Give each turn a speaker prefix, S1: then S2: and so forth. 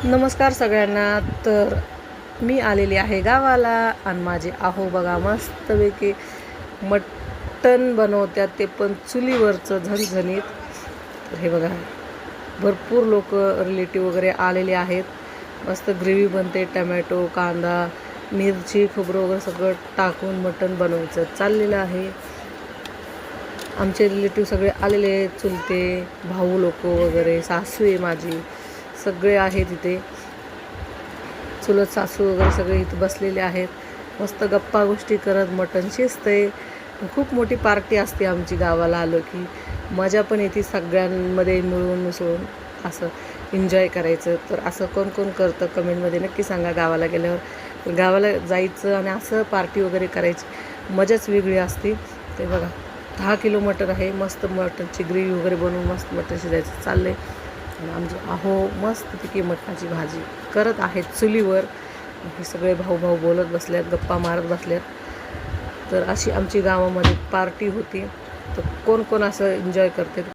S1: नमस्कार सगळ्यांना. तर मी आलेली आहे गावाला आणि माझे आहो बघा मस्तपैकी मटण बनवतात, ते पण चुलीवरचं झणझणीत. तर हे बघा भरपूर लोक रिलेटिव्ह वगैरे आलेले आहेत. मस्त ग्रेव्ही बनते, टमॅटो, कांदा, मिरची, खोबरं वगैरे सगळं टाकून मटण बनवायचं चाललेलं आहे. आमचे रिलेटिव्ह सगळे आलेले आहेत, चुलते भाऊ लोक वगैरे, सासू आहे माझी, सगळे आहेत इथे. चुलत सासू वगैरे सगळे इथे बसलेले आहेत. मस्त गप्पा गोष्टी करत मटण शिजतंय. खूप मोठी पार्टी असते आमची गावाला आलो की. मजा पण येते सगळ्यांमध्ये मिळून मिसळून असं एन्जॉय करायचं. तर असं कोण कोण करतं कमेंटमध्ये नक्की सांगा. गावाला गेल्यावर तर गावाला जायचं आणि असं पार्टी वगैरे करायची मजाच वेगळी असते. ते बघा 10 किलो मटण आहे. मस्त मटणची ग्रेव्ही वगैरे बनवून मस्त मटण शिजायचं चाललं आहे. आमचे आहो मस्तपैकी मटणाची भाजी करत आहेत चुलीवर. हे सगळे भाऊ भाऊ बोलत बसल्यात, गप्पा मारत बसल्यात. तर अशी आमची गावामध्ये पार्टी होती. तर कोण कोण असं एन्जॉय करते